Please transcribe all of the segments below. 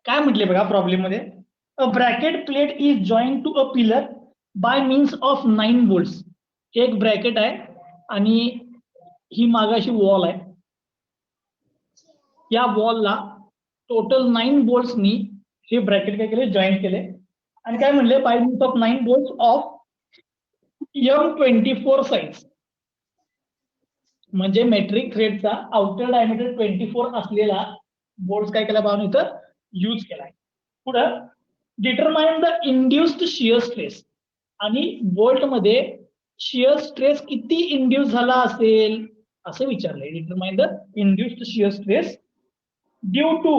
काय म्हटले बघा प्रॉब्लेम मध्ये, a bracket plate is join to a pillar by means of 9 bolts. एक ब्रॅकेट आहे आणि ही मागाशी वॉल आहे. या वॉलला टोटल 9 बोल्ट्सनी हे ब्रॅकेट काय केले, जॉईन केले. आणि काय म्हणले, by means of 9 bolts of M24 size. म्हणजे मेट्रिक थ्रेडचा आउटर डायमीटर 24 असलेला बोल्ट काय केला पाहून इथं यूज केलाय. पुढं determine the induced shear stress. आणि बोल्ट मध्ये शियर स्ट्रेस किती इंड्यूस झाला असेल असं विचारलंय. Determine the induced shear stress due to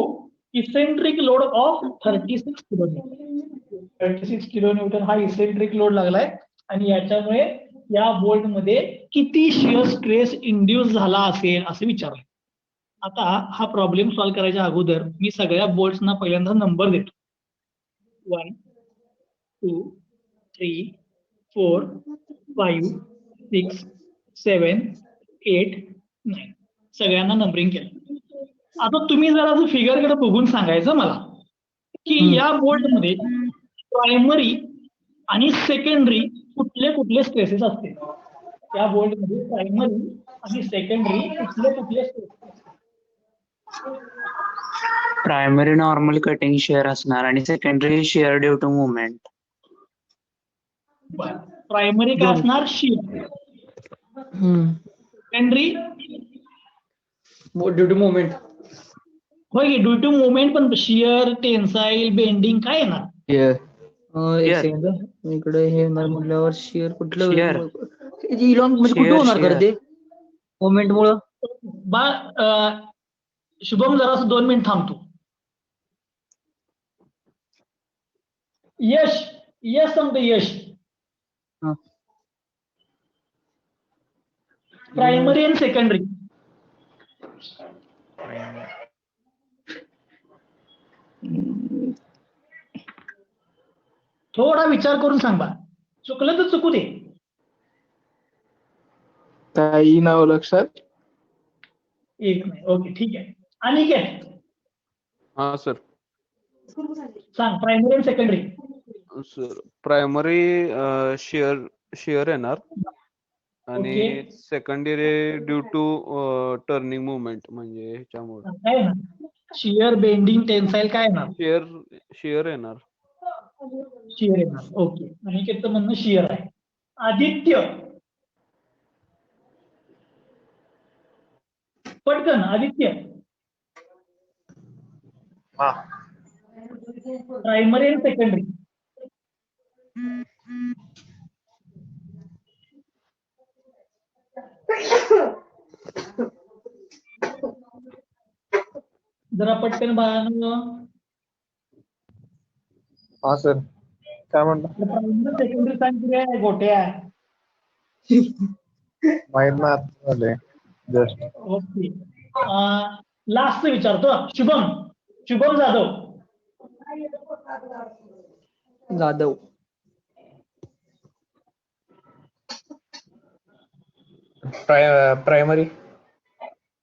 eccentric load of 36 kilonewton. 36 kilonewton हा इसेंट्रिक लोड लागलाय आणि याच्यामुळे या बोल्ट मध्ये किती शियर स्ट्रेस इंड्यूस झाला असेल असं विचारलंय. आता हा प्रॉब्लेम सॉल्व्ह करायच्या अगोदर मी सगळ्या बोल्ट्सना पहिल्यांदा नंबर देतो. 1 2 3 4 5 6 7 8 9 सगळ्यांना नंबरिंग केलं. आता तुम्ही जरा फिगरकडे बघून सांगायचं मला की या बोल्टमध्ये प्रायमरी आणि सेकंडरी कुठले कुठले स्ट्रेसेस असतील. या बोल्टमध्ये प्रायमरी आणि सेकंडरी कुठले कुठले स्ट्रेसेस असतील. प्रायमरी नॉर्मल कटिंग शेअर असणार आणि secondary shear due to movement. Primary काय असणार, shear. Secondary due to movement. होय, ड्यू टू मुवमेंट, पण शियर, टेन्साईल, बेंडिंग काय येणार. एक सेकंड, इकडे हे म्हटल्यावर शियर कुठलं Shear. इलॉंग म्हणजे कुठं होणार कर ते मुवमेंट मुळे. शुभम जरा 2 मिनिट थांबतो. यश यश सांगतो, यश प्रायमरी आणि सेकंडरी. थोडा विचार करून सांग बा, चुकलं तर चुकू दे. काही नाव लक्षात एक नाही. ओके, ठीक आहे. आणि काय हा सर. सांग, प्रायमरी आणि सेकंडरी. सर प्रायमरी शेअर येणार आणि secondary due to turning movement, म्हणजे ह्याच्यामुळे काय येणार, शियर, बेंडिंग, टेन्साईल काय येणार. शेअर येणार. शियर येणार. ओके, अनिकेतचं म्हणणं शियर आहे. आदित्य पटकन, आदित्य. प्रायमरी आणि सेकंडरी. जरा पटकन बाळांनो. हा सर, काय म्हणता. प्रायमरी सेकंडरी सांग की गोट्या. माहित नाही जस्ट. ओके, लास्ट विचारतो. शुभम जाधव. प्रायमरी.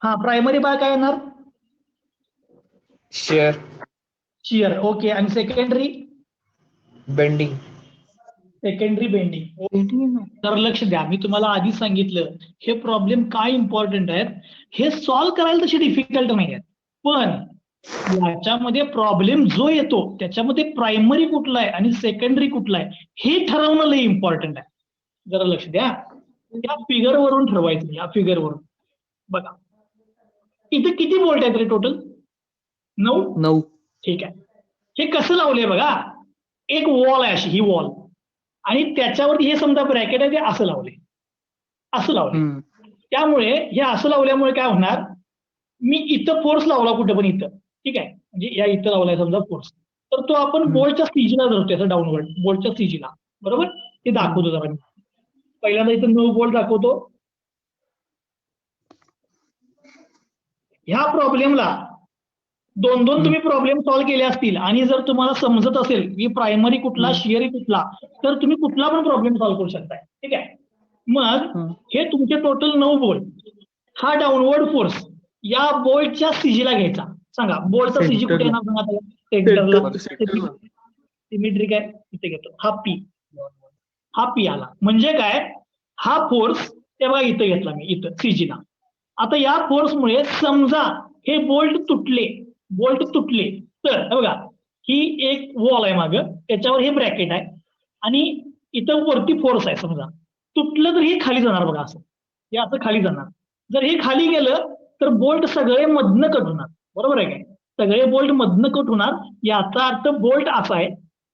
हा, प्रायमरी बाय काय येणार, शियर. ओके, आणि सेकंडरी बेंडिंग. Secondary bending. तर लक्ष द्या, मी तुम्हाला आधीच सांगितलं हे प्रॉब्लेम काय इम्पॉर्टंट आहेत. हे सॉल्व्ह करायला तसे डिफिकल्ट नाही आहेत, पण याच्यामध्ये प्रॉब्लेम जो येतो त्याच्यामध्ये प्रायमरी कुठला आहे आणि सेकंडरी कुठला आहे हे ठरवणं लय इम्पॉर्टंट आहे. जरा लक्ष द्या, या फिगर वरून ठरवायचं. या फिगर वरून बघा, इथे किती बोल्ट आहेत रे टोटल, 9. ठीक आहे. हे कसं लावलंय बघा, एक वॉल आहे अशी, ही वॉल, आणि त्याच्यावरती हे समजा ब्रॅकेट आहे ते असं लावले. त्यामुळे हे असं लावल्यामुळे काय होणार, मी इथं फोर्स लावला कुठं पण इथं, ठीक आहे, म्हणजे या इथं लावलाय समजा फोर्स, तर तो आपण बोल्टच्या सीजीला धरतोय असं डाऊनवर्ड, बोल्टच्या सीजीला. बरोबर, ते दाखवतो जरा मी. पहिल्यांदा इथं 9 बोल्ट दाखवतो. ह्या प्रॉब्लेमला 2-2 तुम्ही प्रॉब्लेम सॉल्व्ह केले असतील आणि जर तुम्हाला समजत असेल की प्रायमरी कुठला, शियरी कुठला, तर तुम्ही कुठला पण प्रॉब्लेम सॉल्व्ह करू शकताय. ठीक आहे. मग हे तुमचे टोटल 9 बोल्ट, हा डाऊनवर्ड फोर्स या बोल्टच्या सीजीला घ्यायचा. सांगा, बोल्टचा सीजी कुठे येणार सांगा त्याला. सेंटरला Center. सिमेट्रिक आहे इथे घेतो हा पी आला म्हणजे काय हा फोर्स ते बघा इथं घेतला मी इथं सीजीला. आता या फोर्समुळे समजा हे बोल्ट तुटले तर हे बघा ही एक वॉल आहे मागं त्याच्यावर हे ब्रॅकेट आहे आणि इथं वरती फोर्स आहे समजा तुटलं तर हे खाली जाणार बघा असं हे असं खाली जाणार. जर हे खाली गेलं तर बोल्ट सगळे मधनं कट होणार बरोबर आहे काय सगळे बोल्ट मधनं कट होणार. याचा अर्थ बोल्ट असा आहे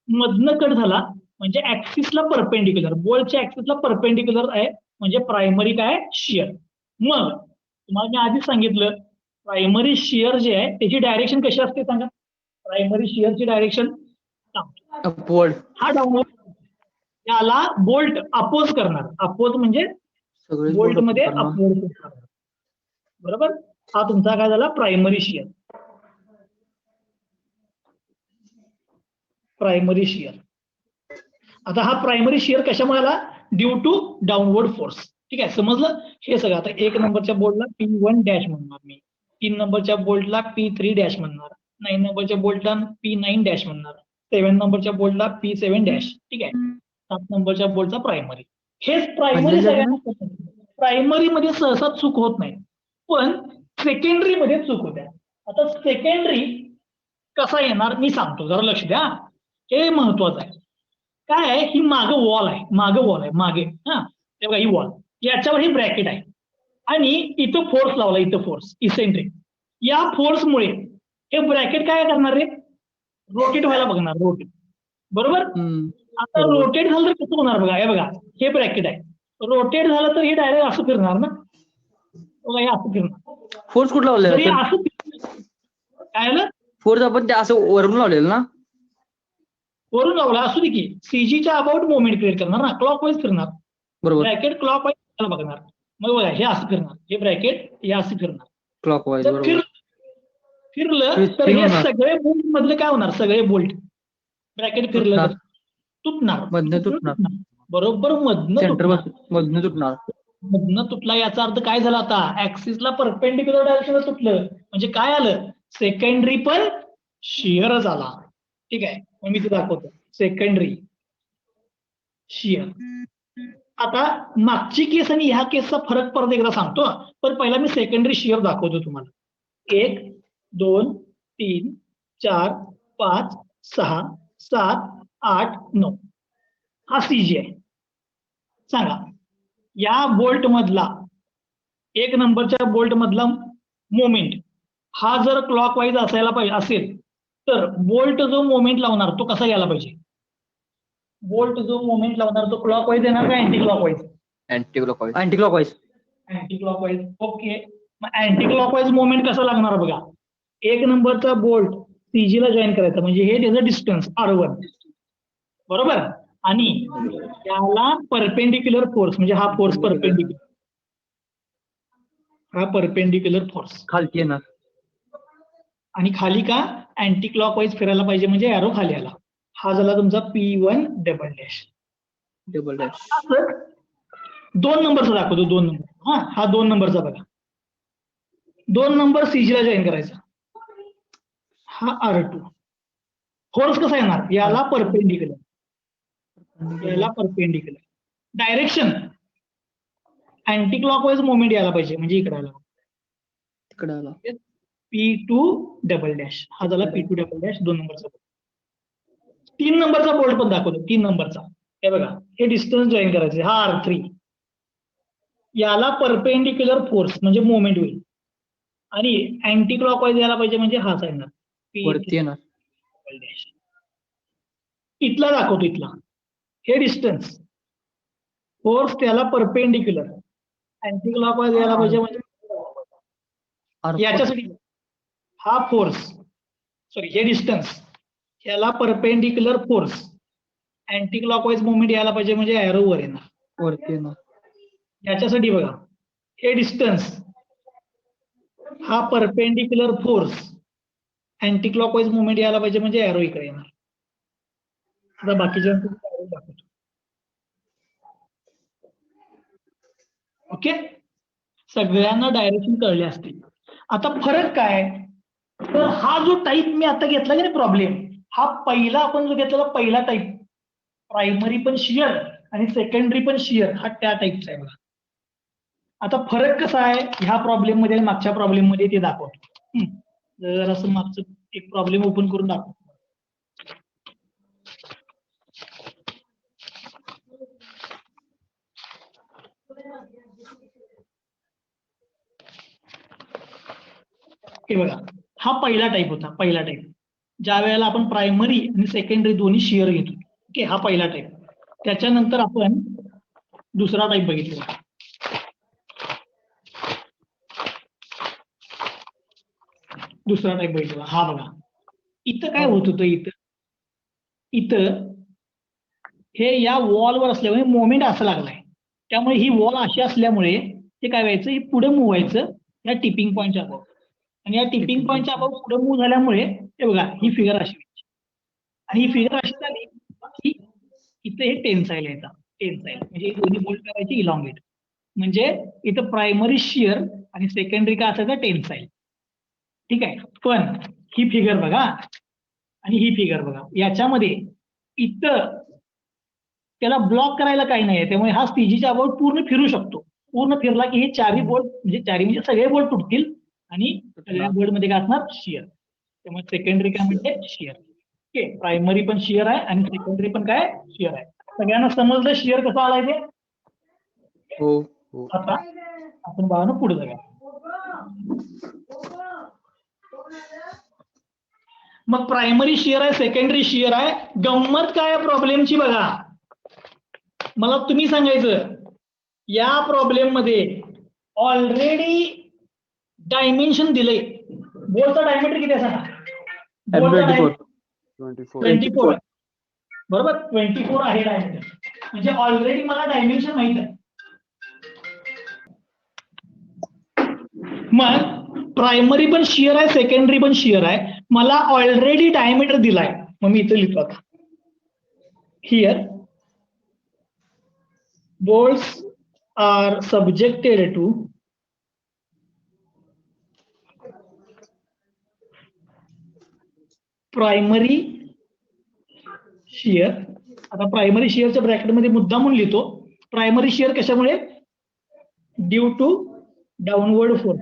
मधनं कट झाला म्हणजे ऍक्सिसला परपेंडिक्युलर बोल्टच्या ऍक्सिसला परपेंडिक्युलर आहे म्हणजे प्रायमरी काय शिअर. मग तुम्हाला मी आधीच सांगितलं प्रायमरी शिअर जे आहे त्याची डायरेक्शन कशी असते सांगा. प्रायमरी शिअरची डायरेक्शन अपवर्ड. हा डाऊनवर्ड याला बोल्ट अपोज करणार अपोज म्हणजे सगळेच बोल्ट bolt मध्ये करणार. अपवर्ड करणार बरोबर. हा तुमचा काय झाला प्रायमरी शिअर. आता हा प्रायमरी शिअर कशामुळे आला ड्यू टू डाऊनवर्ड फोर्स. ठीक आहे समजलं हे सगळं. आता 1 नंबरच्या बोल्टला P1 डॅश म्हणणार मी 3 नंबरच्या बोल्टला P3 डॅश म्हणणार 9 नंबरच्या बोल्टला P9 डॅश म्हणणार 7 नंबरच्या बोल्टला P7 डॅश. ठीक आहे 7 नंबरच्या बोल्टचा प्रायमरी. हेच प्रायमरी सगळ्यांना प्रायमरी मध्ये सहसा चूक होत नाही पण सेकंडरी मध्ये चूक होत्या. आता सेकंडरी कसा येणार मी सांगतो जरा लक्ष द्या हे महत्वाचं आहे. काय आहे ही मागं वॉल आहे मागे हा तेव्हा ही वॉल याच्यावर ही ब्रॅकेट आहे आणि इथं फोर्स लावला इथं फोर्स इसेंट्रिक. या फोर्समुळे हे ब्रॅकेट काय करणार रे रोटेट व्हायला बघणार रोटेट बरोबर. आता रोटेट झालं तर कसं होणार बघा हे बघा हे ब्रॅकेट आहे रोटेट झालं तर हे डायरेक्ट असं फिरणार ना बघा हे असं फिरणार. फोर्स कुठला जरी लावलेला असं काय आलं फोर्स आपण ते असं वरून लावलेलं ना वरून लावला असू दे की सीजीच्या अबाउट मोमेंट क्रिएट करणार ना क्लॉकवाईज फिरणार बरोबर ब्रॅकेट क्लॉकवाईज बघणार मग बघा हे असं फिरणार हे ब्रॅकेट हे असं फिरणार. क्लॉकवाईज जर बरोबर फिरलं तर हे सगळे बोल्ट मधले काय होणार सगळे बोल्ट ब्रॅकेट फिरलं तर तुटणार मधनं तुटणार बरोबर सेंटर मधनं तुटणार मधनं तुटला याचा अर्थ काय झाला आता ऍक्सिसला परपेंडिक्युलर डायरेक्शन तुटलं म्हणजे काय आलं सेकंडरी पण शिअर झाला. ठीक आहे मग मी ते दाखवतो सेकंडरी शिअर. आता मागची केस आणि ह्या केसचा फरक परत एकदा सांगतो पण पहिला मी सेकंडरी शिअर दाखवतो तुम्हाला. 1 2 3 4 5 6 7 8 9 हा सीजी आहे. सांगा या बोल्ट मधला 1 नंबरच्या बोल्ट मधला मोमेंट हा जर क्लॉकवाईज असायला पाहिजे असेल तर बोल्ट जो मोमेंट लावणार तो कसा यायला पाहिजे. बोल्ट जो मोमेंट लावणार तो क्लॉकवाईज येणार का anti clockwise. Anti clockwise okay. मग अँटी क्लॉकवाईज मोमेंट कसा लागणार बघा 1 नंबरचा बोल्ट सीजीला जॉईन करायचा म्हणजे हे त्याचं डिस्टन्स R1 बरोबर आणि याला परपेंडिक्युलर फोर्स म्हणजे हा फोर्स परपेंडिक्युलर फोर्स खालती येणार आणि खाली का अँटी क्लॉकवाईज फिरायला पाहिजे म्हणजे एरो खाली आला. हा झाला तुमचा P1 डबल डॅश. 2 नंबरचा दाखवतो 2 नंबर हा 2 नंबरचा बघा 2 नंबर सीजीला जॉईन करायचा हा R2 फोर्स कसा येणार याला perpendicular direction anti clockwise moment यायला पाहिजे म्हणजे इकडे आला तिकडे आला P2 डबल डॅश हा झाला P2 डबल डॅश 2 नंबरचा. 3 नंबरचा बोल्ट पण दाखवतो 3 नंबरचा हे बघा हे डिस्टन्स जॉईन करायचे हा R3 याला परपेंडिक्युलर फोर्स म्हणजे मोमेंट होईल आणि अँटी क्लॉकवाईज यायला पाहिजे म्हणजे हाच येणार वरती येणार इथला दाखवतो इथला हे डिस्टन्स फोर्स त्याला परपेंडिक्युलर अँटी क्लॉकवाईज यायला पाहिजे म्हणजे याच्यासाठी हा फोर्स सॉरी हे डिस्टन्स याला perpendicular force anti clockwise movement यायला पाहिजे म्हणजे एरो वर येणार वरती येणार. याच्यासाठी बघा हे डिस्टन्स हा perpendicular force anti clockwise movement यायला पाहिजे म्हणजे एरो इकडे येणार. आता बाकीच्या दाखवतो ओके सगळ्यांना डायरेक्शन कळले असतील. आता फरक काय तर हा जो टाईप मी आता घेतला की नाही प्रॉब्लेम, हा पहिला आपण जो घेतलेला पहिला टाईप, प्रायमरी पण शियर आणि सेकंडरी पण शियर, हा त्या टाईपचा आहे बघा. आता फरक कसा आहे ह्या प्रॉब्लेम मध्ये आणि मागच्या प्रॉब्लेम मध्ये ते दाखवतो. जर असं मागचं एक प्रॉब्लेम ओपन करून दाखवतो. हे बघा, हा पहिला टाईप होता, पहिला टाईप. ज्या वेळेला आपण प्रायमरी आणि सेकंडरी दोन्ही शियर घेतो, ओके, हा पहिला टाईप. त्याच्यानंतर आपण दुसरा टाईप बघितला. दुसरा टाईप बघितला, हा बघा. इथं काय होत होतं, इथं हे या वॉलवर असल्यामुळे मोमेंट असं लागलाय, त्यामुळे ही वॉल अशी असल्यामुळे ते काय व्हायचं, हे पुढे मूव्ह व्हायचं या टिपिंग पॉईंटच्या अबाव. आणि या टिपिंग पॉईंटच्या अबाव पुढे मूव्ह झाल्यामुळे हे बघा, ही फिगर अशी व्हायची. आणि ही फिगर अशी झाली की इथे हे टेन्साईल येतात, टेन्साईल म्हणजे हे दोन्ही बोल्ट करायचे इलॉंगेट. म्हणजे इथं प्रायमरी शियर आणि सेकंडरी काय असायचं, टेन्साईल. ठीक आहे. पण ही फिगर बघा आणि ही फिगर बघा, याच्यामध्ये इथं त्याला ब्लॉक करायला काही नाहीये, त्यामुळे हा सीजीच्या अबाउट पूर्ण फिरू शकतो. पूर्ण फिरला की हे चारही बोल्ट म्हणजे सगळे बोल्ट तुटतील आणि सगळ्या बोल्ट मध्ये काय असणार, शियर. त्यामुळे सेकंडरी काय म्हणजे शियर. ओके, प्रायमरी पण शियर आहे आणि सेकंडरी पण काय शियर आहे. सगळ्यांना समजलं शियर कसं आलाय ते? हो. आता आपण भावानं पुढे जाऊया. मग प्रायमरी शियर आहे, सेकंडरी शियर आहे. गंमत काय प्रॉब्लेमची बघा, मला तुम्ही सांगायचं. या प्रॉब्लेम मध्ये ऑलरेडी डायमेन्शन दिले. बोलचा डायमीटर किती आहे सांगा? बोलचा 24 बरोबर, 24 आहे डायमीटर. म्हणजे ऑलरेडी मला डायमेन्शन माहित आहे. मग प्रायमरी पण शियर आहे, सेकंडरी पण शियर आहे. मला ऑलरेडी डायमीटर दिलाय, मग मी इथे लिहितो आता. Here bolts are subjected to primary shear. आता प्रायमरी शियरच्या ब्रॅकेटमध्ये मुद्दामून लिहितो, प्रायमरी शियर कशामुळे, due to downward force.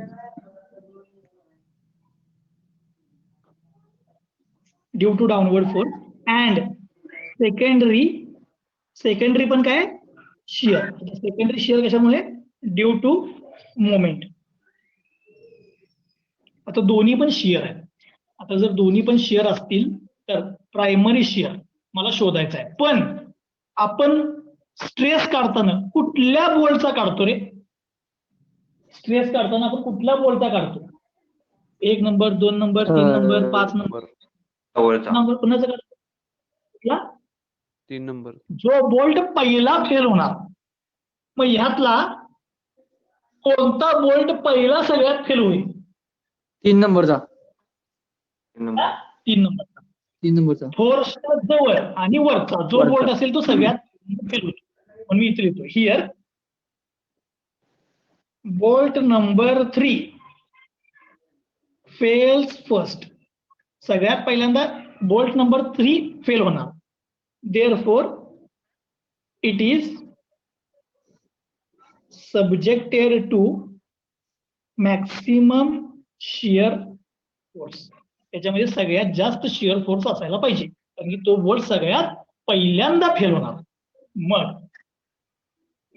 Due to downward force. And secondary पण काय, शियर. सेकंडरी शियर कशामुळे, ड्यू टू मोमेंट. आता दोन्ही पण शियर आहे. आता जर दोन्ही पण शियर असतील तर प्रायमरी शियर मला शोधायचा आहे. पण आपण स्ट्रेस काढताना कुठल्या बोल्टचा काढतो रे? स्ट्रेस काढताना आपण कुठल्या बोल्टचा काढतो? 1 नंबर, 2 नंबर, 3 नंबर, 5 नंबर, कुणाचा काढतो? 3 नंबर. जो बोल्ट पहिला फेल होणार, मग ह्यातला कोणता बोल्ट पहिला सगळ्यात फेल होईल? 3 नंबरचा. 3 नंबरचा. 3 नंबरचा. फोर्सच्या जवळ आणि वरचा जो बोल्ट असेल तो सगळ्यात फेल होईल. म्हणून मी इथे लिहितो, here bolt number 3 fails first. सगळ्यात पहिल्यांदा बोल्ट नंबर 3 फेल होणार. Therefore it is subjected to maximum shear force. त्याच्यामध्ये सगळ्यात जास्त शियर फोर्स असायला पाहिजे, कारण की तो बोल्ट सगळ्यात पहिल्यांदा फेल होणार. मग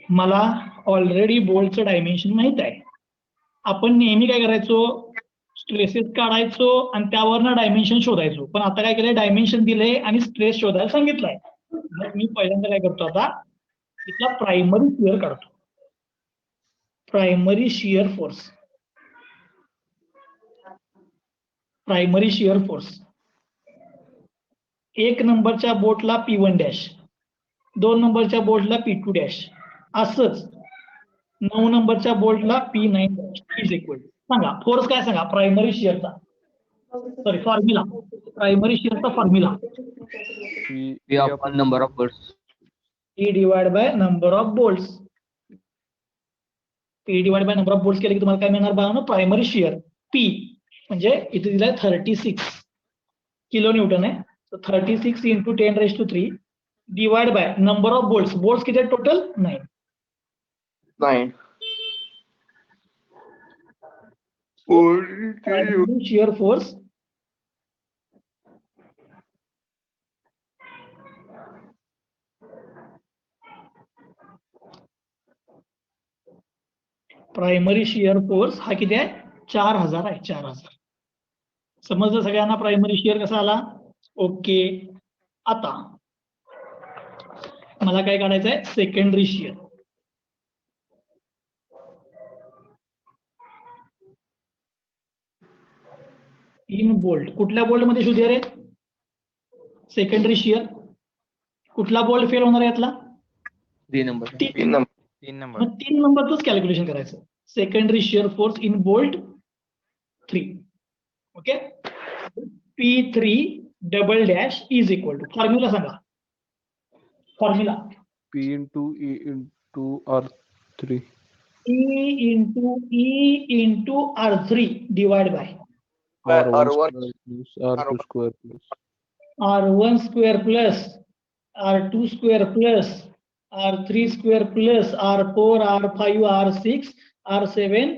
मला ऑलरेडी बोल्टचं डायमेन्शन माहित आहे. आपण नेहमी काय करायचो, स्ट्रेसेस काढायचो आणि त्यावरनं डायमेन्शन शोधायचो. पण आता काय केलंय, डायमेन्शन दिले आणि स्ट्रेस शोधायला सांगितलंय. मग मी पहिल्यांदा काय करतो, आता इथला प्रायमरी शियर काढतो. Primary shear force, primary shear force. 1 नंबरच्या बोटला P1 डॅश, 2 नंबरच्या बोल्टला P2 डॅश, असंच 9 नंबरच्या बोल्टला P9 डॅश इज इक्वल. सांगा फोर्स काय, सांगा प्रायमरी शियरचा, सॉरी फॉर्म्युला, प्रायमरी शियरचा formula number of bolts. P divide by number of bolts. P divide by number of bolts केले की तुम्हाला काय मिळणार बघा ना, प्रायमरी शियर P म्हणजे इथे दिलाय 36 किलो न्यूटन आहे. तर 36 into 10⁻³ divide by number of bolts. Bolts किती total 9. 9. Shear force primary shear force हा किती आहे 4000 आहे. 4000. समजलं सगळ्यांना प्रायमरी शिअर कसा आला. ओके. आता मला काय काढायचं आहे सेकंडरी शिअर. In bolt. कुठल्या बोल्ट मध्ये शोधूया रे सेकंडरी शिअर. कुठला बोल्ट फेल होणार आहे यातला 3 नंबर. 3 नंबर. मग 3 नंबरच कॅल्क्युलेशन करायचं. Secondary shear force in bolt 3. Okay. P3 double dash is equal to formula सांगा. Formula P into E into R3. E into R3 divide by R1 square plus R2 square plus R1 square plus R2 square plus R3 square plus R4 R5 R6 R7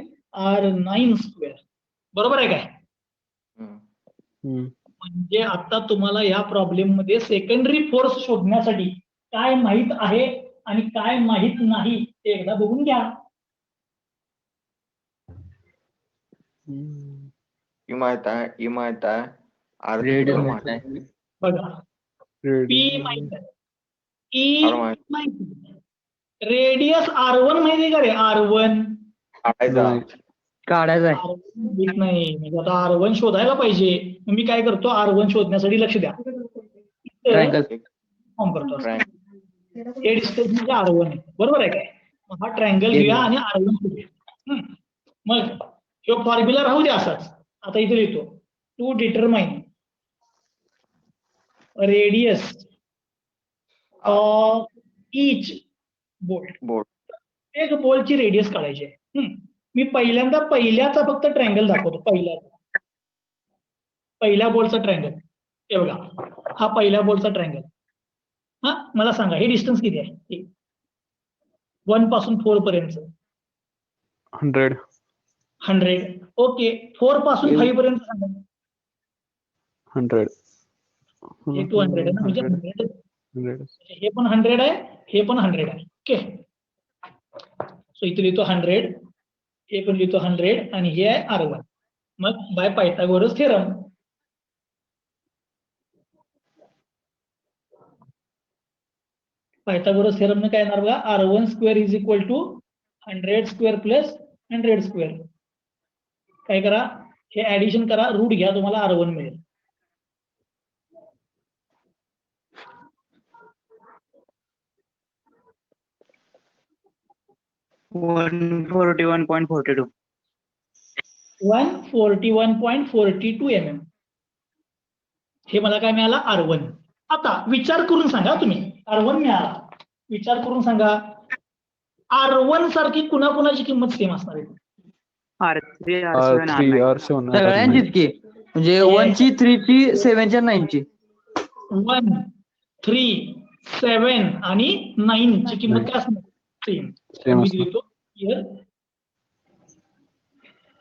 R9 square. बरोबर आहे काय. म्हणजे आता तुम्हाला या problem मध्ये secondary force शोधण्यासाठी काय माहित आहे आणि काय माहित नाही ते एकदा बघून घ्या. ई माहित आहे Radius R माहित आहे. बघा P माहित आहे. E R माहित. माहित आहे. रेडियस R1 माहिती आहे का रे. R1 काढायचा आहे. R1 माहित नाही. म्हणजे आता R1 शोधायला पाहिजे. मग मी काय करतो R1 शोधण्यासाठी लक्ष द्या. ट्रायंगल. फॉर्म करतो. हे डिस्टन्स म्हणजे R1 आहे. बरोबर आहे काय. मग हा ट्रायंगल घेऊया आणि R1 शोधूया. मग हे फॉर्म्युला राहू द्या असाच. आता इथे लिहितो to determine radius of each bolt. एक बोल्टची रेडियस काढायची आहे. मी पहिल्याचा फक्त ट्रायंगल दाखवतो. पहिल्या बोल्टचा ट्रायंगल. हे बघा हा पहिल्या बोल्टचा ट्रायंगल. हा मला सांगा हे डिस्टन्स किती आहे 1 पासून 4 पर्यंत. 100. ओके. 4 पासून 5 पर्यंत सांगा. 100. हे 200 आहे ना म्हणजे 100. हे पण 100 आहे हे पण 100 आहे. ओके. सो इथे लिहितो 100. हे पण लिहितो 100 आणि हे आहे R1. मग by Pythagoras theorem. Pythagoras theorem ने काय येणार बघा R1 square is equal to 100 square plus 100 square. काय करा हे ऍडिशन करा रूट घ्या तुम्हाला R1 मिळेल. $141.42. 141.42 mm. हे मला काय मिळाला R1. आता विचार करून सांगा तुम्ही R1 मिळाला. विचार करून सांगा R1 सारखी कुणाकुणाची किंमत सेम असणार आहे. R3, R7, R9. R7 सगळ्यांचीच की म्हणजे 1 ची 3 ची 7 ची 9 ची. 1, 3, 7 आणि 9 ची किंमत काय असणार सेम. मी लिहितो here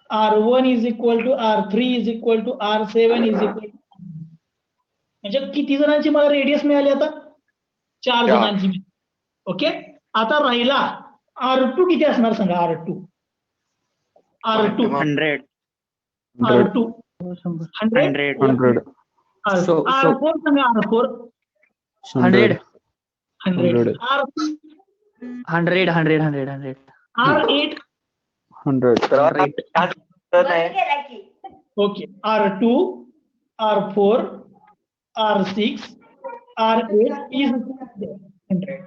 R1 is equal to R3 is equal to R7 is equal to. म्हणजे किती जणांची मला रेडियस मिळाली आता 4 जणांची. ओके. आता राहिला R2 किती असणार सांगा. R2 100. R2 100. 100. R4 सांगा. R4 100 100. 100 R8 okay. R2 R4 R6 R8 is 100.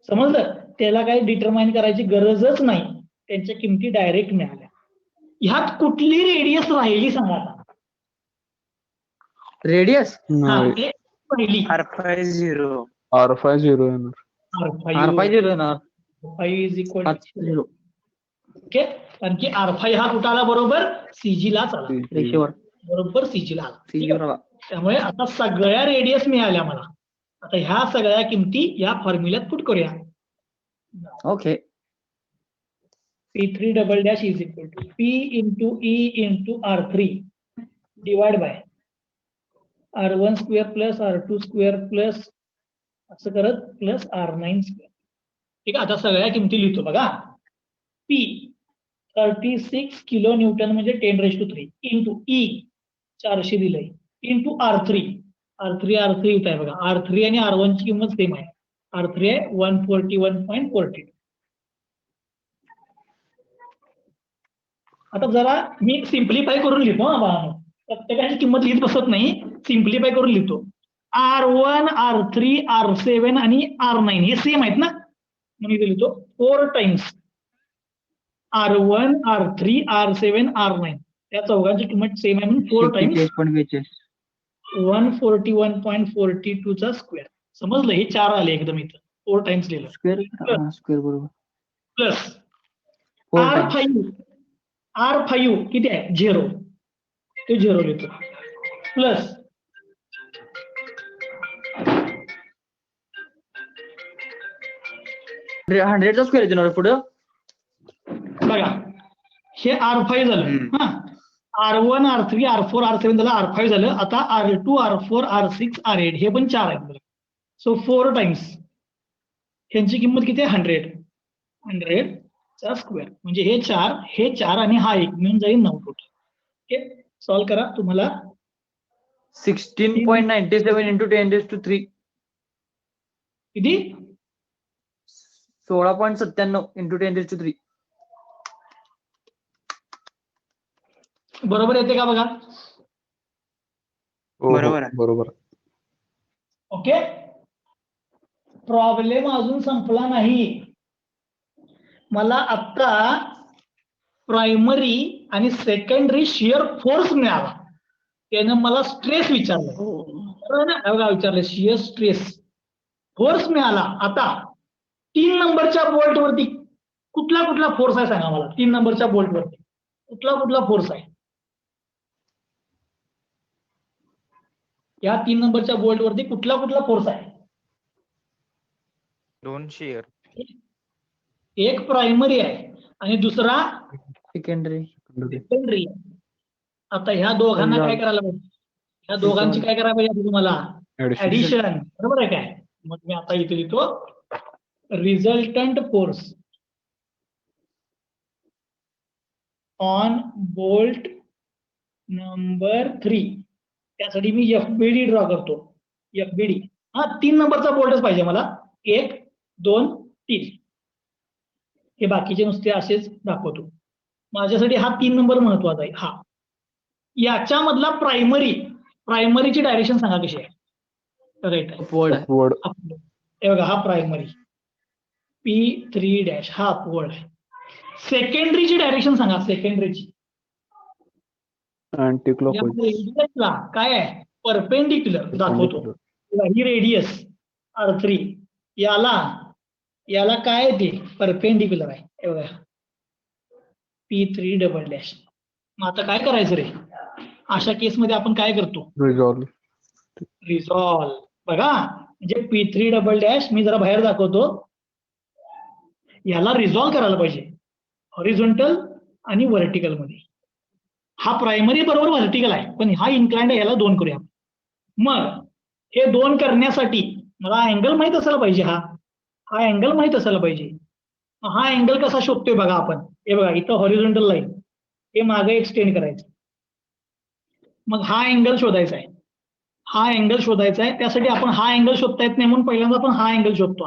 समजलं. त्याला काही डिटरमाइन करायची गरजच नाही. त्यांच्या किमती डायरेक्ट मिळाल्या. ह्यात कुठली रेडियस राहिली सांगा आता. रेडियस हे पहिली R50. R50 येणार. R5 0 ना. 5 इज इक्वल 0. ओके, कारण की R5 हा कुठं आला बरोबर CG लाच आला, रेषेवर बरोबर CG ला आला. ठीक सीजीवर आहे? आला. त्यामुळे आता सगळ्या रेडियस मिळाल्या मला. आता ह्या सगळ्या किमती या फॉर्म्युल्यात पुट करूया. Okay. P3 double dash is equal to P into E into R3 divide by R1 square plus R2 square plus असं करत प्लस R9 स्क्वेअर. ठीक आहे, आता सगळ्या किमती लिहितो बघा. P 36 किलो न्यूटन म्हणजे 10⁻³ इंटू E 400 दिलंय इंटू R3 इथं आहे बघा. R3 आणि R1 ची किंमत सेम आहे. R3 आहे 141.42. आता जरा मी सिम्प्लिफाय करून लिहितो हा बाळांनो. प्रत्येकाची किंमत लिहित बसत नाही, सिम्प्लिफाय करून लिहितो. R1, R3, R7 आणि R9 हे सेम आहेत ना, म्हणून इथे लिहितो 4 times R1, R3, R7, R9 त्या चौघांची किंमत सेम आहे म्हणून 4 टाइम्स 141.42 चा स्क्वेअर. समजलं, हे 4 आले एकदम इथं 4 टाइम्स लिहिलं. स्क्वेअर बरोबर. प्लस 4 टाइम्स R5 किती आहे 0, ते 0 लिहितो. प्लस हंड्रेडचा स्क्वेअर येतो ना पुढं. बघा हे R5 झालं हा. R1, R3, R4, R7 झालं, R5 झालं. आता R2, R4, R6, R8 हे पण 4 आहेत बघा. सो 4 टाइम्स ह्यांची किंमत किती आहे 100 चा स्क्वेअर म्हणजे हे 4 आणि हा 1 मिळून जाईल 9 टोटल. ओके, सॉल्व्ह करा तुम्हाला 16.97 इंटू 10⁻³ किती 16.97 इंटू 10⁻³ बरोबर येते का बघा. हो, बरोबर आहे. बरोबर. ओके, प्रॉब्लेम अजून संपला नाही. मला आता प्रायमरी आणि सेकंडरी शिअर फोर्स मिळाला. त्यानं मला स्ट्रेस विचारलं. बरोबर ना, बघा विचारलं शिअर स्ट्रेस फोर्स मिळाला. आता 3 नंबरच्या बोल्ट वरती कुठला फोर्स आहे सांगा मला. 3 नंबरच्या बोल्ट वरती कुठला फोर्स आहे. या 3 नंबरच्या बोल्ट वरती कुठला फोर्स आहे. 2 शेअर. एक प्रायमरी आहे आणि दुसरा सेकंडरी. सेकंडरी. आता ह्या दोघांना काय करायला पाहिजे, ह्या दोघांची काय करायला पाहिजे तुम्हाला ऍडिशन. बरोबर आहे काय. मग मी आता इथे लिहितो resultant force on bolt number 3. त्यासाठी मी FBD ड्रॉ करतो. FBD हा 3 नंबरचा बोल्टच पाहिजे मला. 1, 2, 3 हे बाकीचे नुसते असेच दाखवतो. माझ्यासाठी हा 3 नंबर महत्वाचा आहे. हा याच्यामधला प्रायमरीची डायरेक्शन सांगा कशी आहे. राईट आहे. अपवर्ड. हे बघा हा प्रायमरी P3 डॅश हा अपवर्ड आहे. सेकंडरीची डायरेक्शन सांगा. सेकंडरीची अँटी क्लॉकवाईज. रेडियसला काय आहे परपेंडिक्युलर दाखवतो. ही रेडियस R3 याला काय आहे ते परपेंडिक्युलर आहे. हे बघा P3 डबल डॅश. मग आता काय करायचं रे, अशा केसमध्ये आपण काय करतो रिझॉल्व. बघा म्हणजे P3 डबल डॅश मी जरा बाहेर दाखवतो. याला रिझॉल्व करायला पाहिजे हॉरिझॉन्टल आणि व्हर्टिकल मध्ये. हा प्रायमरी बरोबर व्हर्टिकल आहे पण हा इन्क्लाइंड आहे. याला 2 करूया. मग हे 2 करण्यासाठी मला अँगल माहित असायला पाहिजे. हा अँगल माहित असायला पाहिजे. हा अँगल कसा शोधतोय बघा आपण. हे बघा इथं हॉरिझॉन्टल लाईन हे मागे एक्सटेंड करायचं. मग हा अँगल शोधायचा आहे. त्यासाठी आपण हा अँगल शोधता येत नाही म्हणून पहिल्यांदा आपण हा अँगल शोधतो.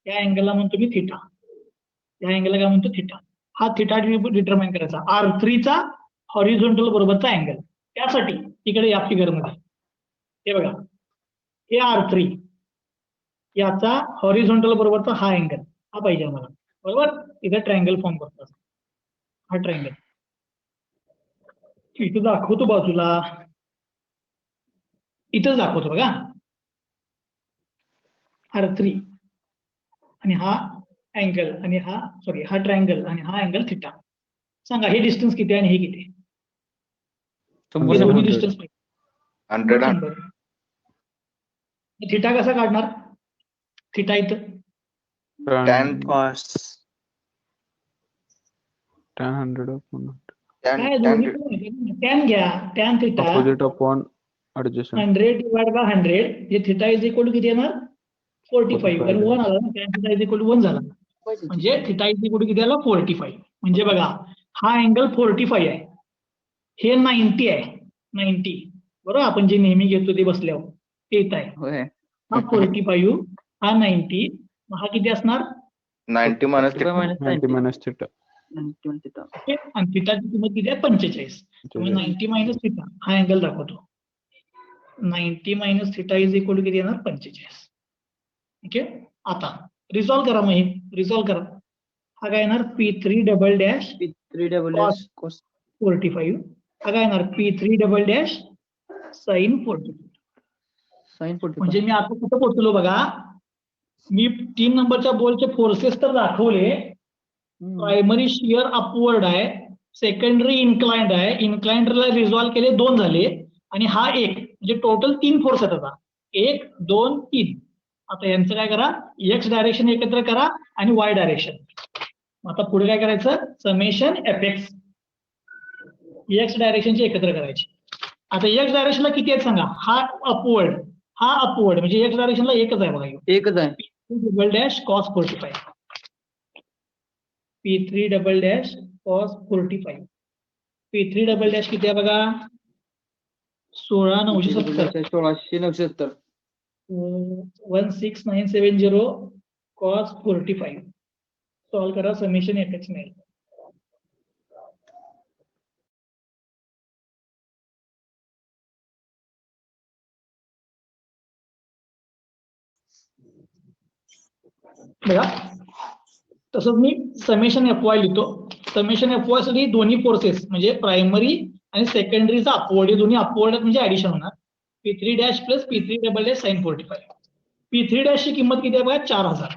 या अँगलला म्हणतो मी थिटा. या अँगलला काय म्हणतो थिटा. हा थिटा डिटरमाइन करायचा. R3 चा हॉरिझॉन्टल बरोबरचा अँगल. त्यासाठी इकडे या फिगर मध्ये हे बघा हे R3 याचा हॉरिझॉन्टल बरोबरचा हा अँगल हा पाहिजे आम्हाला. बरोबर इथे ट्रायंगल फॉर्म करतो. हा ट्रायंगल इथं दाखवतो बाजूला. इथंच दाखवतो बघा R3 आणि हा अँगल आणि हा ट्रायंगल आणि हा अँगल थिटा. सांगा हे डिस्टन्स किती आहे आणि हे किती आहे? शंभर हे दोन्ही 100. डिस्टन्स 100. थिटा कसा काढणार? थिटा इथं Tan cos tan 100 upon काय दोन्ही टॅन घ्या. Tan theta opposite upon adjacent. 100 divide by 100 हे थिटा इज इक्वल टू किती येणार? 45. कारण 1 आला ना, tan theta is equal to 1 झाला. म्हणजे थिटा इज इक्वल टू किती आला? 45. म्हणजे बघा हा अँगल 45 आहे, हे 90 आहे. 90 बरोबर, आपण जे नेहमी घेतो ते बसल्यावर ते येत आहे. होय. हा 45, हा 90, मग हा किती असणार? 90 minus theta. 90 minus theta. Okay? आणि थिटाची किंमत किती आहे? 45. त्यामुळे 90 मायनस थिटा हा अँगल दाखवतो. 90 minus theta is equal to किती येणार? 45. ओके, आता रिझॉल्व करा. मग हे रिझॉल्व करा. हा काय येणार? P3 double dash cos 45. हा काय येणार? P3 double dash sine 45. sin 45. म्हणजे मी आता कुठं पोहोचलो बघा. मी 3 नंबरच्या बोलचे फोर्सेस तर दाखवले. प्रायमरी शिअर अपवर्ड आहे, सेकंडरी इन्क्लाइंड आहे, इन्क्लाइंडला रिझॉल्व केले 2 झाले आणि हा 1, म्हणजे टोटल 3 फोर्स आहेत. आता 1, 2, 3. आता यांचं काय करा? एक्स डायरेक्शन एकत्र करा आणि वाय डायरेक्शन. आता पुढे काय करायचं? समेशन एफएक्स एक्स डायरेक्शनचे एकत्र करायचे. आता एक्स डायरेक्शनला किती आहेत सांगा? हा अपवर्ड म्हणजे एक्स डायरेक्शनला एकच आहे बघा. एकच आहे. Double dash cos 45. P3 double dash cos 45. P3 double dash किती आहे बघा? 16,970. 16,970. 16970 कॉस 45. सॉल्व करा, समेशन एफएक्स मिळेल. बघा तसंच मी समेशन एफ वाय लिहितो. समेशन एफ वाय साठी दोन्ही फोर्सेस म्हणजे प्रायमरी आणि सेकंडरीचा अपवर्ड, हे दोन्ही अपवर्ड म्हणजे ऍडिशन होणार. P3 dash plus P3 double dash sine 45. P3 dash ची किंमत किती आहे बघा? 4000.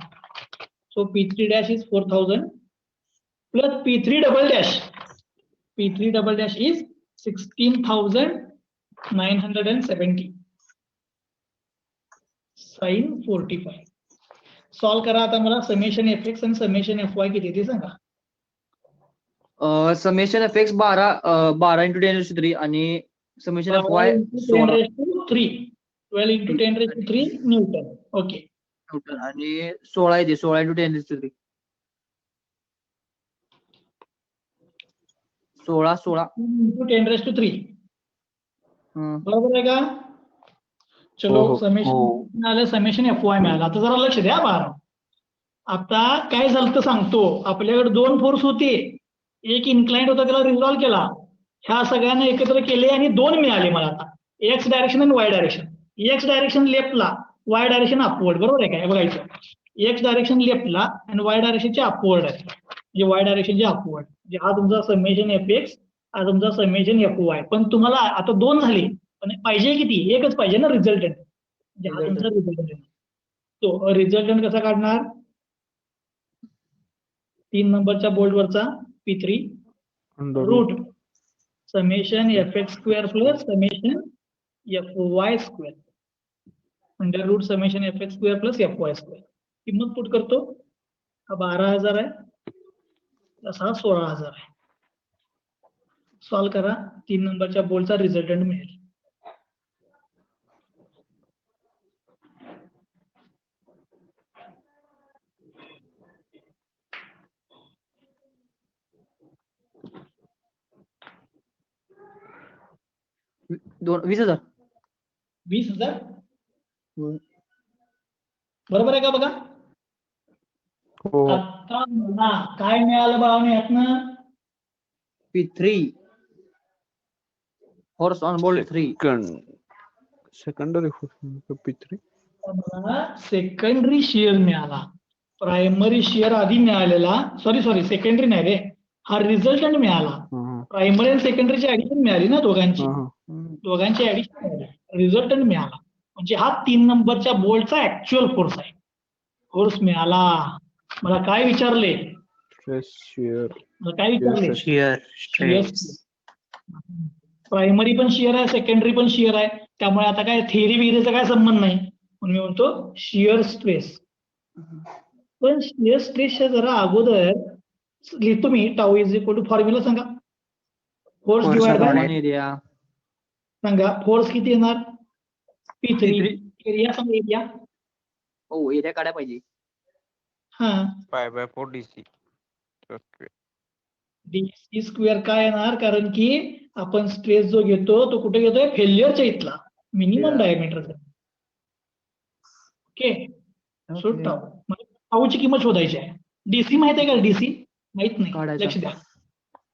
So P3 dash is 4000 plus P3 double dash is 16,970 sine 45. Solve करा. आता मला समेशन एफ एक्स आणि समेशन एफ वाय किती ते सांगा. समेशन एफ एक्स 12 into 10⁻³ आणि summation F Y 16 12 into 10⁻³ Newton. Okay, Newton आणि 16 येते. 16 into 10⁻³. 16 into 10⁻³ बरोबर आहे का? चलो, हो. समेशन मिळालं, समेशन एफ वाय मिळालं. आता जरा लक्ष द्या बारा. आता काय झालं तर सांगतो. आपल्याकडे 2 फोर्स होते, एक इन्क्लाइंड होता त्याला रिझॉल्व केला, ह्या सगळ्यांना एकत्र केले आणि 2 मिळाले मला. आता एक्स डायरेक्शन आणि वाय डायरेक्शन. एक्स डायरेक्शन लेफ्टला, वाय डायरेक्शन अपवर्ड. बरोबर आहे काय? बघायचं एक्स डायरेक्शन लेफ्टला आणि वाय डायरेक्शनचे अपवर्ड आहे, म्हणजे वाय डायरेक्शनचे अपवर्ड. म्हणजे हा तुमचा समेशन एफ एक्स, हा तुमचा समेशन एफ वाय. पण तुम्हाला आता 2 झाले, पण पाहिजे किती? एकच पाहिजे ना रिझल्टंट. म्हणजे हा तुमचा रिझल्टंट. तो रिझल्टंट कसा काढणार? 3 नंबरच्या बोर्डवरचा P3 root summation F X square plus summation F Y square under root summation F X square plus F Y square. किंमत पुट करतो. हा 12,000 आहे, प्लस हा 16,000 आहे. सॉल्व करा, 3 नंबरच्या बोर्डचा रिझल्टंट मिळेल. दोन 20,000. 20,000 बरोबर आहे का? बघा हो. आता मला काय मिळालं बाळाने यातनं? P3 horse on board 3. Secondary force P3. मला सेकंडरी शिअर मिळाला. प्रायमरी शिअर आधी मिळालेला, सॉरी सेकंडरी नाही रे, हा रिझल्टंट मिळाला. प्रायमरी आणि सेकंडरीची ऍडिशन मिळाली ना, दोघांची ऍडिशन मिळाली, रिझल्टंट मिळाला. म्हणजे हा 3 नंबरच्या बोल्टचा ऍक्च्युअल फोर्स आहे. फोर्स मिळाला. मला काय विचारले? Stress shear. मला काय विचारले? Shear stress. प्रायमरी पण शिअर आहे, सेकंडरी पण शिअर आहे. त्यामुळे आता काय थेअरी बिरीचा काय संबंध नाही, म्हणून मी म्हणतो शिअर स्ट्रेस. पण शिअर स्ट्रेसच्या जरा अगोदर लिहितो मी tau is equal to formula सांगा. Force Force divide by upon area सांगा. फोर्स किती येणार? P3. P3. एरिया सांगा एरिया. हो एरिया काढायला पाहिजे. हा Pi by 4 DC. Okay. D square काय येणार? कारण की आपण स्ट्रेस जो घेतो तो कुठे घेतोय? फेल्युअरच्या इथला मिनिमम Yeah. डायमीटरचा. ओके. So Okay. टाऊची किंमत शोधायची आहे. डीसी माहित आहे का? डीसी माहित नाही, काढायचा. लक्ष द्या.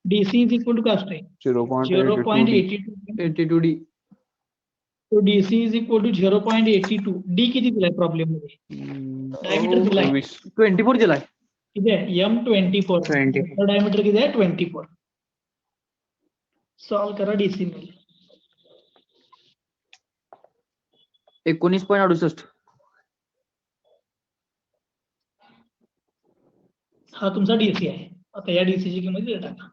डीसी इज इक्वल टू काय असतंय? 0.82D. 0.82. 82D. तो DC is equal to 0.82. D किती दिलाय प्रॉब्लेम मध्ये? डायमीटर दिलाय 24 दिलाय. किती आहे? M24. 24. डायमीटर किती आहे? 24. सॉल्व करा डीसी मध्ये. 19.68. हा तुमचा डीसी आहे. आता या डीसीची किंमत इथे टाका.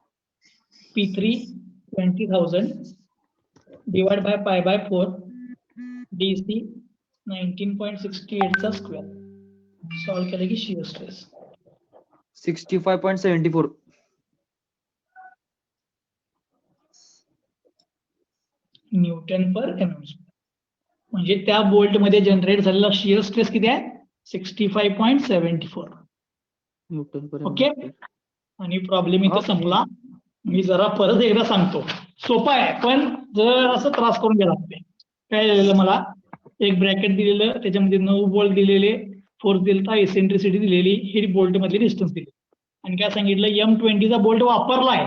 P3 20,000 divide by pi by 4 DC 19.68 चा स्क्वेअर. सॉल्व केलं की शिअर स्ट्रेस 65.74. न्यूटन पर mm². म्हणजे त्या बोल्ट मध्ये जनरेट झालेला शिअर स्ट्रेस किती आहे? 65.74. न्यूटन पर ओके. आणि प्रॉब्लेम इथं संपला. मी जरा परत एकदा सांगतो. सोपा आहे पण जर असं त्रास करून घ्यायला लागते. काय दिलेलं मला? एक ब्रॅकेट दिलेलं, त्याच्यामध्ये 9 बोल्ट दिलेले, फोर्स दिलता, इसेंट्रिसिटी दिलेली, ही बोल्ट मधली डिस्टन्स दिली. आणि काय सांगितलं? M20 चा बोल्ट वापरलाय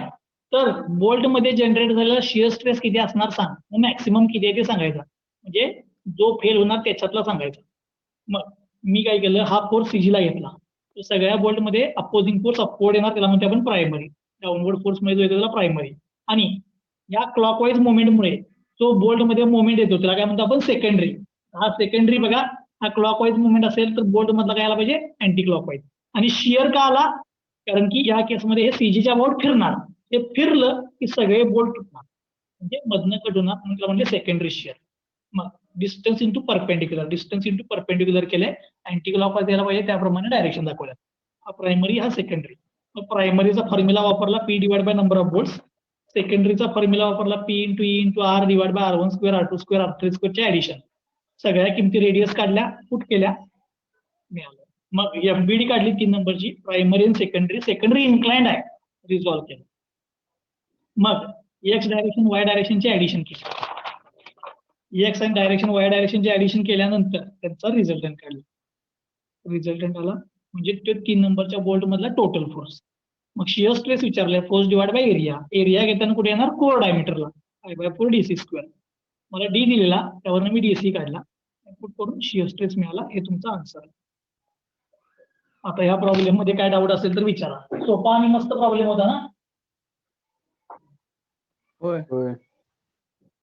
तर बोल्ट मध्ये जनरेट झालेला शिअर स्ट्रेस किती असणार सांग. मॅक्सिमम किती आहे ते सांगायचं. म्हणजे जो फेल होणार त्याच्यातला सांगायचा. मग मी काय केलं? हा फोर्स सीजीला घेतला. तो सगळ्या बोल्ट मध्ये अपोजिंग फोर्स अपवर्ड येणार, त्याला म्हणते आपण प्रायमरी. डाऊनवर्ड फोर्स मध्ये जो येतो त्याला प्रायमरी. आणि या क्लॉकवाईज मुवमेंटमुळे जो बोल्ट मध्ये मुवमेंट येतो त्याला काय म्हणतो आपण? सेकंडरी. हा सेकंडरी बघा, हा क्लॉकवाईज मुवमेंट असेल तर बोल्ट मधला काय आला पाहिजे? Anti clockwise. आणि शिअर का आला? कारण की या केसमध्ये हे सीजीच्या बोर्ड फिरणार. ते फिरलं की सगळे बोल्ट तुटणार, म्हणजे मधनं कट होणार, म्हणून त्याला म्हणजे सेकंडरी शिअर. मग distance into perpendicular, distance into perpendicular केले, अँटी क्लॉकवाईज द्यायला पाहिजे त्याप्रमाणे डायरेक्शन दाखवलं. हा प्रायमरी, हा सेकंडरी. मग प्रायमरीचा फॉर्म्युला वापरला P divide by number of bolts. सेकंडरीचा फॉर्म्युला वापरला P into E into R divide by R1 square R2 square R3 स्क्वेअरचे ऍडिशन. सगळ्या किमती रेडियस काढल्या, पुट केल्या, मिळालं. मग FBD काढली 3 नंबरची, प्रायमरी आणि सेकंडरी. सेकंडरी इन्क्लाइंड आहे, रिझॉल्व्ह केलं. मग एक्स डायरेक्शन वाय डायरेक्शनचे ऍडिशन केले. एक्स आणि डायरेक्शन वाय डायरेक्शनचे ऍडिशन केल्यानंतर त्यांचा रिझल्टंट काढला. रिझल्टंट आला म्हणजे ते 3 नंबरच्या बोल्ट मधला टोटल फोर्स. मग शिअर स्ट्रेस विचारलाय, force divide by area. Area घेताना कुठे येणार? कोर डायमीटरला, π/4 DC स्क्वेअर. मला डी दिलेला, त्यावरनं मी डीसी काढला, पुट करून शिअर स्ट्रेस मिळाला. हे तुमचा आन्सर आहे. आता ह्या प्रॉब्लेम मध्ये काय डाऊट असेल तर विचारा. सोपा आणि मस्त प्रॉब्लेम होता ना? होय. होय.